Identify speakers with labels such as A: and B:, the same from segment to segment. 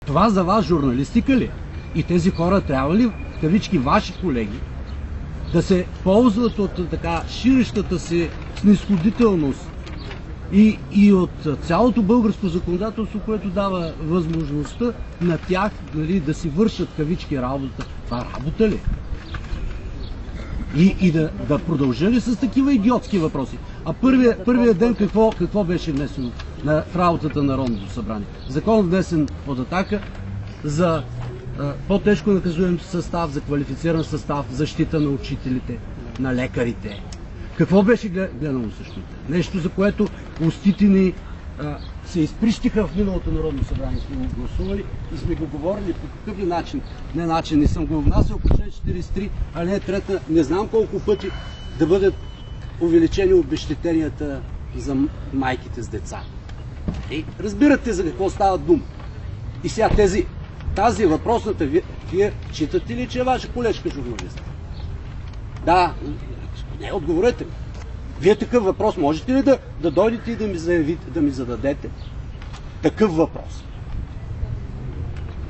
A: Това за вас журналистика ли? И тези хора трябва ли, в кавички ваши колеги, да се ползват от така ширещата си снизходителност и от цялото българско законодателство, което дава възможността на тях, нали, да си вършат кавички работа? Това работа ли? И да продължа ли с такива идиотски въпроси? А първият ден какво беше внесено в работата на Народното събрание? Закон внесен от „Атака“ за по-тежко наказуем състав, за квалифициран състав, защита на учителите, на лекарите. Какво беше гледано също? Нещо, за което устите ни се изприщиха в миналото Народно събрание. Сме го гласували и сме го говорили по какъв начин. Не начин, не съм го внасял по член 43, алинея 3, не знам колко пъти да бъдат увеличени обезщетенията за майките с деца. Разбирате за какво става дума. И сега тази въпросната, вие читате ли, че е ваша колежка журналист? Да, не, отговорете. Вие такъв въпрос можете ли да дойдете и да ми зададете? Такъв въпрос.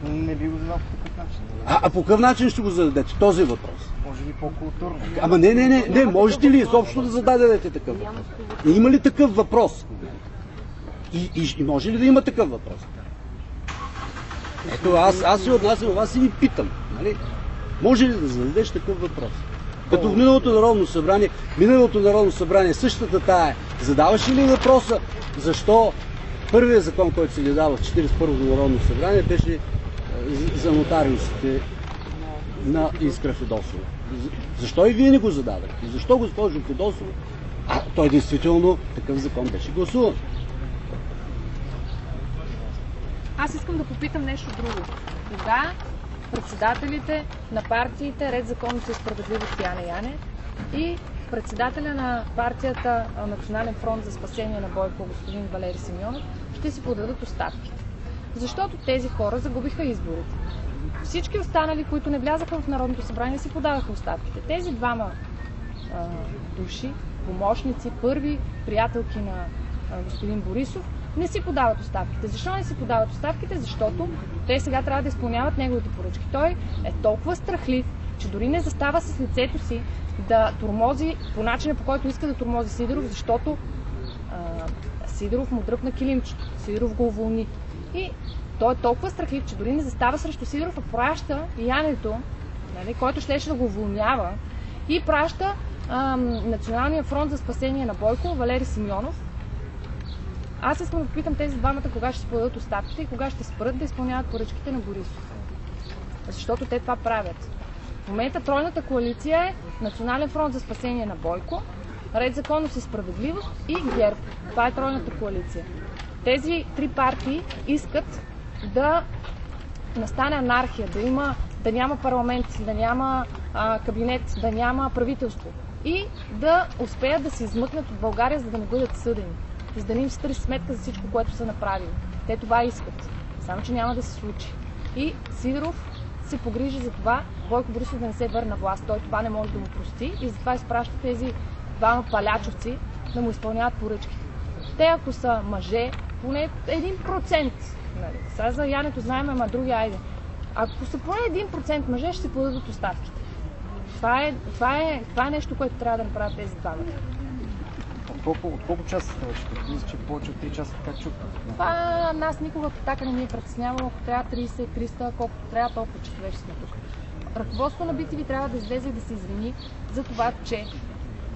B: Не би го задал по такъв начин.
A: А по какъв начин ще го зададете този въпрос?
B: Може би по-културно.
A: Ама не, можете ли изобщо да зададете такъв въпрос? Има ли такъв въпрос? И може ли да има такъв въпрос? Ето, аз се отнасям от вас и ви питам. Нали? Може ли да зададеш такъв въпрос? Като в миналото Народно събрание същата тая, задаваше ли въпроса, защо първият закон, който се ни дава в 41-то Народно събрание, беше за нотариусите на Искра Фидосова? Защо и вие не го зададахте? Защо, госпожо Фидосова? Той действително такъв закон беше гласуван.
C: Аз искам да попитам нещо друго. Кога председателите на партиите Ред, законност и справедливост Яне Янев и председателя на партията Национален фронт за спасение на Бойко, господин Валери Симеонов, ще си подадат оставките? Защото тези хора загубиха изборите. Всички останали, които не влязаха в Народното събрание, си подадаха оставките. Тези двама души, помощници, първи приятелки на господин Борисов, не си подават оставките. Защо не си подават оставките? Защото те сега трябва да изпълняват неговите поръчки. Той е толкова страхлив, че дори не застава с лицето си да тормози по начина, по който иска да тормози Сидеров, защото Сидеров му дръпна килимчето. Сидеров го уволни. И той е толкова страхлив, че дори не застава срещу Сидеров, а праща Янето, нали, който щеше да го уволнява, и праща Националния фронт за спасение на Бойко, Валери Симеонов. Аз искам да попитам тези двамата кога ще си подадат оставките и кога ще спрат да изпълняват поръчките на Борисов. Защото те това правят. В момента тройната коалиция е Национален фронт за спасение на Бойко, Ред, законност и справедливост и ГЕРБ. Това е тройната коалиция. Тези три партии искат да настане анархия, да няма парламент, да няма кабинет, да няма правителство и да успеят да се измъкнат от България, за да не бъдат съдени. За да не им се търси сметка за всичко, което са направили. Те това искат. Само, че няма да се случи. И Сидеров се погрижи за това Бойко Борисов да не се върне на власт. Той това не може да му прости и затова изпраща тези двама палячовци да му изпълняват поръчките. Те, ако са мъже, поне 1%. Нали? Сега за Янето знаем, ама други айде. Ако са поне 1% мъже, ще се подадат оставките. Това е нещо, което трябва да направят тези двамата.
B: От колко часа сте вече? Мисля, че повече от 3 часа така чука.
C: Това нас никога така не ни е притеснявало. Ако трябва 30, 300, колкото трябва, толкова часове ще сме тук. Ръководството на BTV трябва да излезе и да се извини за това, че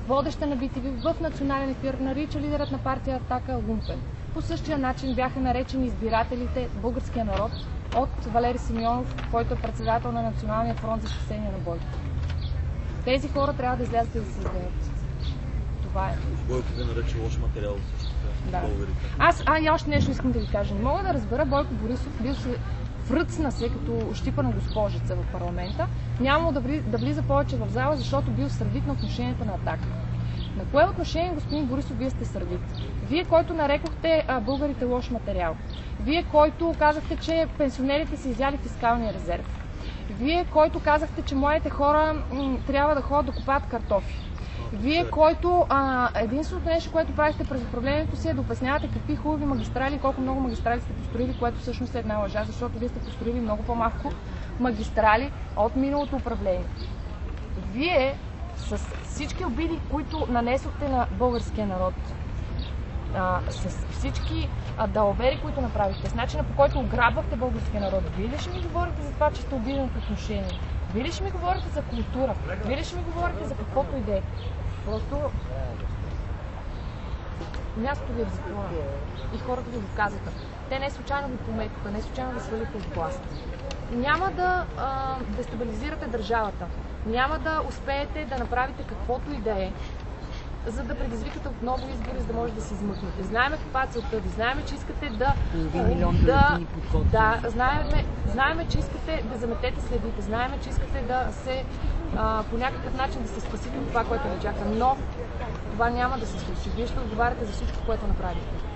C: водеща на BTV в национален ефир нарича лидерът на партия „Атака“ лумпен. По същия начин бяха наречени избирателите, българския народ, от Валери Симеонов, който е председател на Националния фронт за спасение на Бойко. Тези хора трябва да излязат и да се извинят. Това е.
D: Бойко ви нарече лош материал също така.
C: Да. И още нещо искам да ви кажа. Не мога да разбера, Бойко Борисов бил се връцна се като щипана госпожица в парламента. Нямало да влиза повече в зала, защото бил сърдит на отношенията на „Атака“. На кое отношение, господин Борисов, вие сте сърдит? Вие, който нарекохте българите лош материал. Вие, който казахте, че пенсионерите са изяли фискалния резерв. Вие, който казахте, че младите хора трябва да ходят да копаят картофи. Вие, който единственото нещо, което правите през управлението си, е да обяснявате какви хубави магистрали и колко много магистрали сте построили, което всъщност е една лъжа, защото вие сте построили много по-малко магистрали от миналото управление. Вие с всички обиди, които нанесохте на българския народ, с всички далавери, които направихте, с начина, по който ограбвахте българския народ, вие ли ще ми говорите за това, че сте обидени в отношение? Вие ли ще ми говорите за култура? Вие ли ще ми говорите за каквото и да е? Просто мястото ви е в затвора и хората ви го казаха. Те не случайно ви пометоха, не случайно ви свалиха от власт. Няма да дестабилизирате държавата. Няма да успеете да направите каквото и да е, за да предизвикате отново избори, за да може да се измъкнете. Знаеме каква е целта ви, знаеме, че искате знаеме, че искате да заметете следите, знаеме, че искате да се по някакъв начин да се спасите от това, което ви чака, но това няма да се случи. Вие ще отговаряте за всичко, което направите.